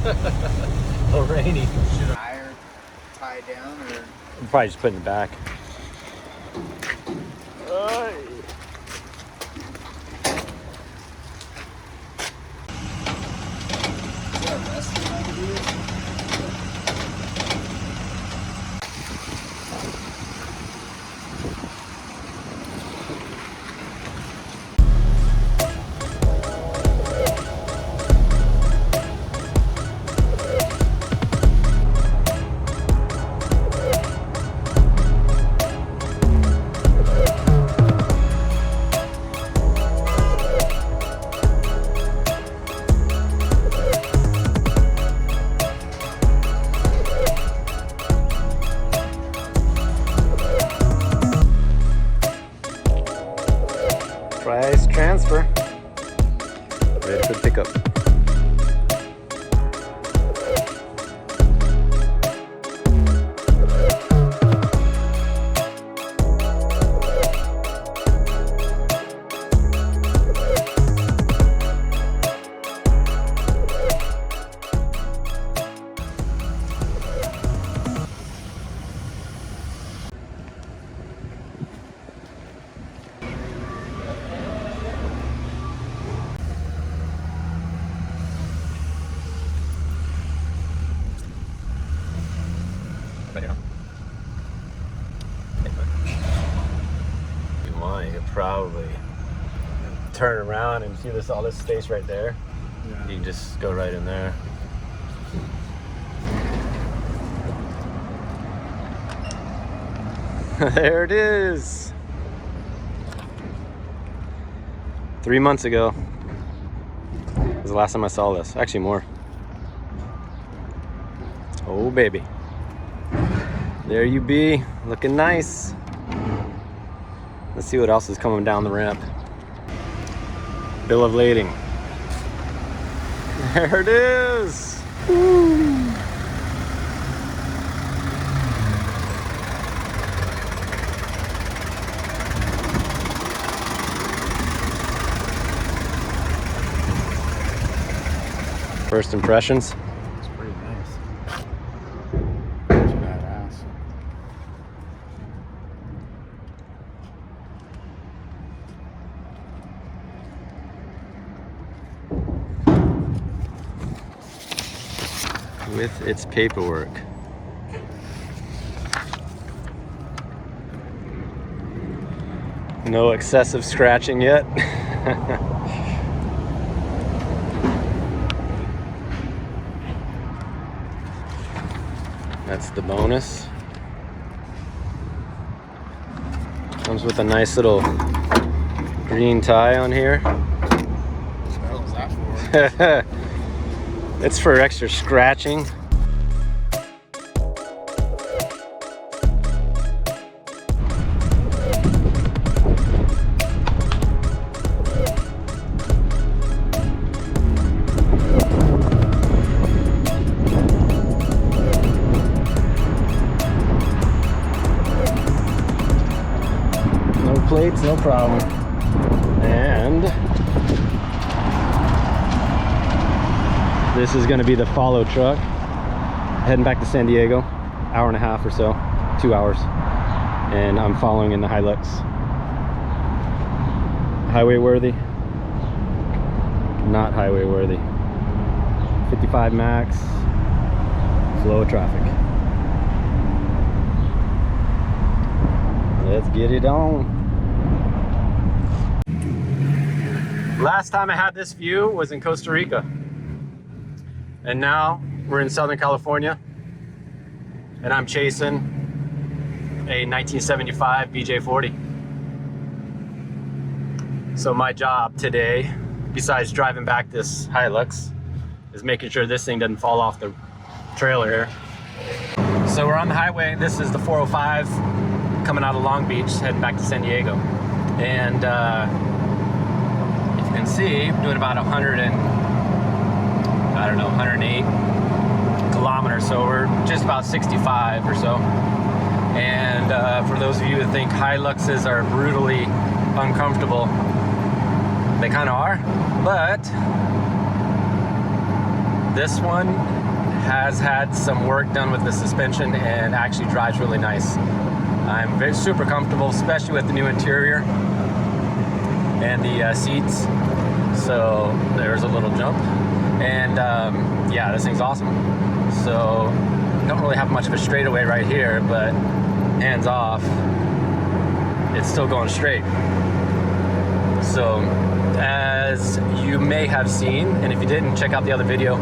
A little rainy. Should I tie down or? I'm probably just putting it back. Price transfer. Ready for pickup. You want, you could probably turn around and see all this space right there. Yeah. You can just go right in there. There it is. 3 months ago was the last time I saw this. Actually more. Oh baby. There you be, looking nice. Let's see what else is coming down the ramp. Bill of lading. There it is. Woo. First impressions. It's pretty nice. It's badass. With its paperwork. No excessive scratching yet. That's the bonus. Comes with a nice little green tie on here. What the hell is that for? It's for extra scratching. Plates, no problem. And this is going to be the follow truck heading back to San Diego, hour and a half or so, 2 hours, and I'm following in the Hilux. Highway worthy? Not highway worthy. 55 max, flow of traffic. Let's get it on. Last time I had this view was in Costa Rica, and now we're in Southern California, and I'm chasing a 1975 BJ40. So my job today, besides driving back this Hilux, is making sure this thing doesn't fall off the trailer here. So we're on the highway. This is the 405 coming out of Long Beach, heading back to San Diego, and and see, doing about 108 kilometers, so we're just about 65 or so. And for those of you who think Hiluxes are brutally uncomfortable, they kind of are, but This one has had some work done with the suspension and actually drives really nice. I'm super comfortable, especially with the new interior and the seats. So there's a little jump, and yeah, this thing's awesome. So don't really have much of a straightaway right here, but hands off, it's still going straight. So as you may have seen, and if you didn't, check out the other video,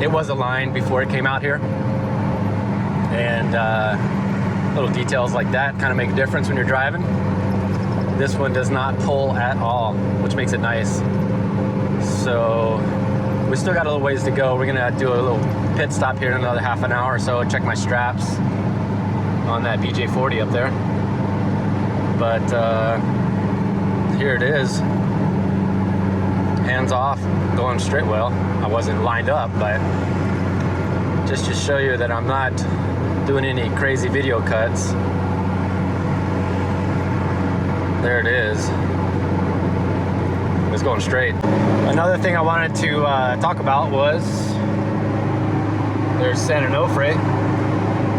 it was aligned before it came out here, and little details like that kind of make a difference when you're driving. This one does not pull at all, which makes it nice. So we still got a little ways to go. We're gonna do a little pit stop here in another half an hour or so, check my straps on that BJ40 up there. But here it is, hands off, going straight. Well, I wasn't lined up, but just to show you that I'm not doing any crazy video cuts. There it is. It's going straight. Another thing I wanted to talk about was there's San Onofre,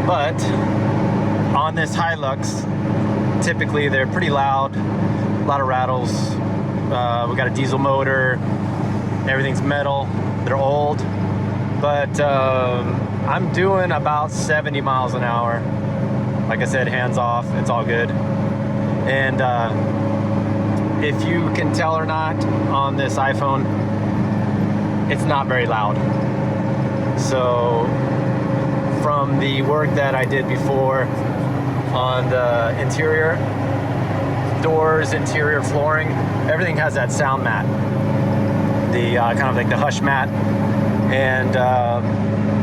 but on this Hilux, typically they're pretty loud, a lot of rattles. We got a diesel motor, everything's metal, they're old, but I'm doing about 70 miles an hour. Like I said, hands off, it's all good. And if you can tell or not on this iPhone, it's not very loud. So from the work that I did before on the interior, doors, interior flooring, everything has that sound mat, the kind of like the hush mat, and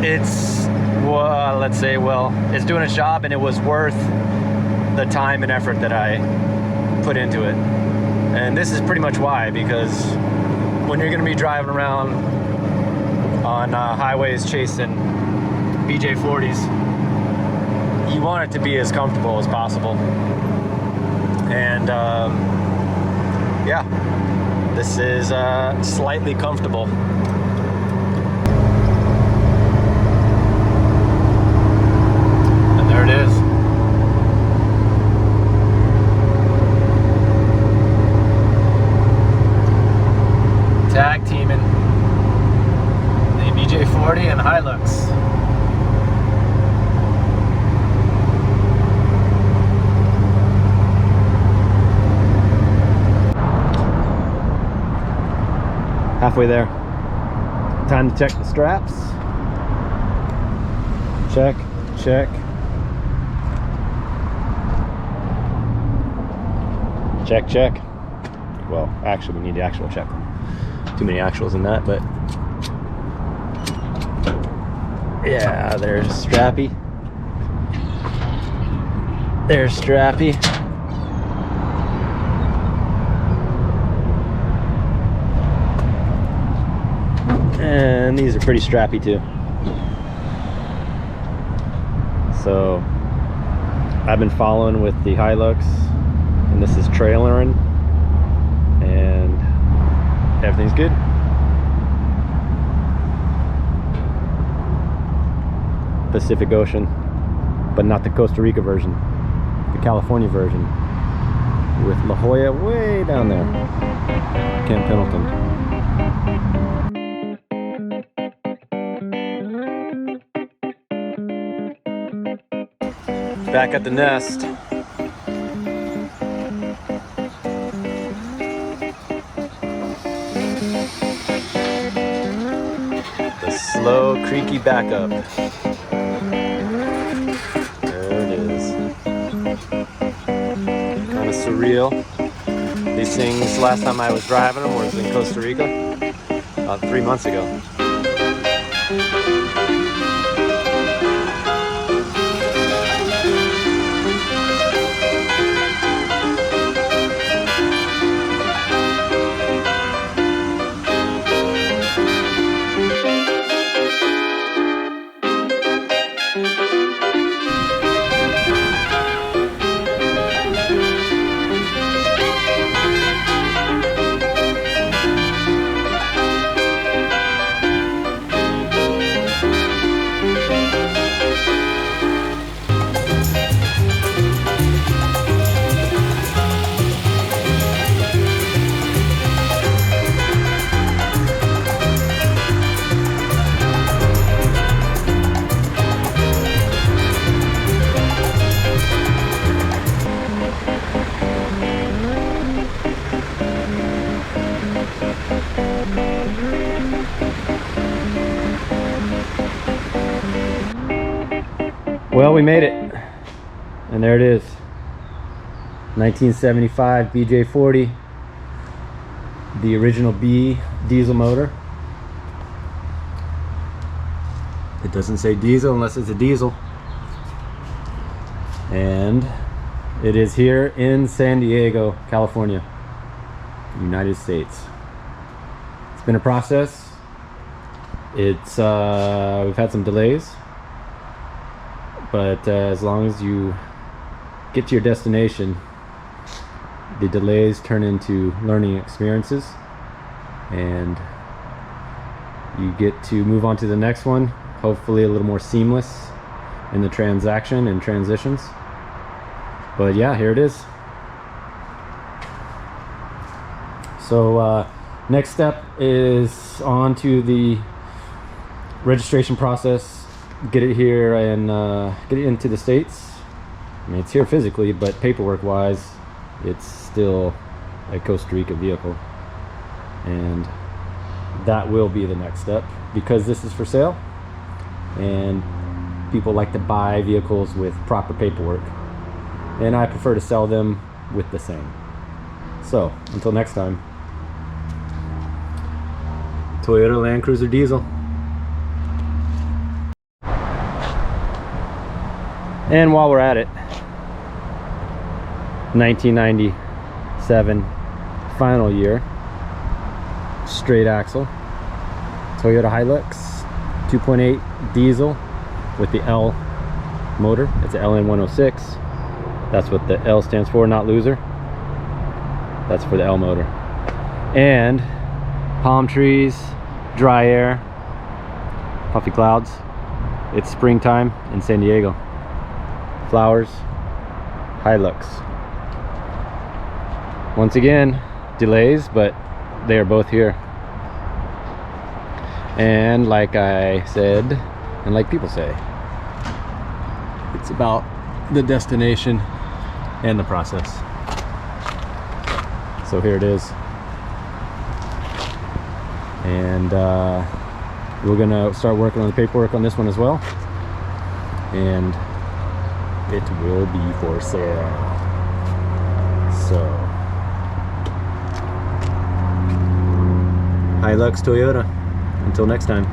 it's let's say, well, it's doing its job, and it was worth the time and effort that I put into it. And this is pretty much why, because when you're going to be driving around on highways chasing BJ40s, you want it to be as comfortable as possible. And yeah, this is slightly comfortable. And there it is. Tag teaming the BJ40 and Hilux. Halfway there. Time to check the straps. Check, check. Check, check. Well, actually, we need to actual check them. Too many actuals in that, but yeah, there's Strappy. There's Strappy. And these are pretty strappy too. So I've been following with the Hilux, and this is trailering, and everything's good. Pacific Ocean, but not the Costa Rica version, the California version, with La Jolla way down there, Camp Pendleton. Back at the nest. The slow, creaky backup. There it is. Kind of surreal. These things, last time I was driving them was in Costa Rica, about 3 months ago. Well, we made it, and there it is. 1975 BJ40, the original B diesel motor. It doesn't say diesel unless it's a diesel. And it is here in San Diego, California, United States. It's been a process. It's we've had some delays, but as long as you get to your destination, the delays turn into learning experiences, and you get to move on to the next one, hopefully a little more seamless in the transaction and transitions. But yeah, here it is. So next step is on to the registration process. Get it here and get it into the States. I mean, it's here physically, but paperwork wise, it's still a Costa Rica vehicle. And that will be the next step, because this is for sale and people like to buy vehicles with proper paperwork, and I prefer to sell them with the same. So until next time, Toyota Land Cruiser diesel. And while we're at it, 1997 final year, straight axle Toyota Hilux 2.8 diesel with the L motor. It's an LN106. That's what the L stands for, not loser. That's for the L motor. And palm trees, dry air, puffy clouds. It's springtime in San Diego. Flowers, Hilux. Once again, delays, but they are both here. And like I said, and like people say, it's about the destination and the process. So here it is. And we're gonna start working on the paperwork on this one as well, and it will be for sale. So Hilux Toyota, until next time.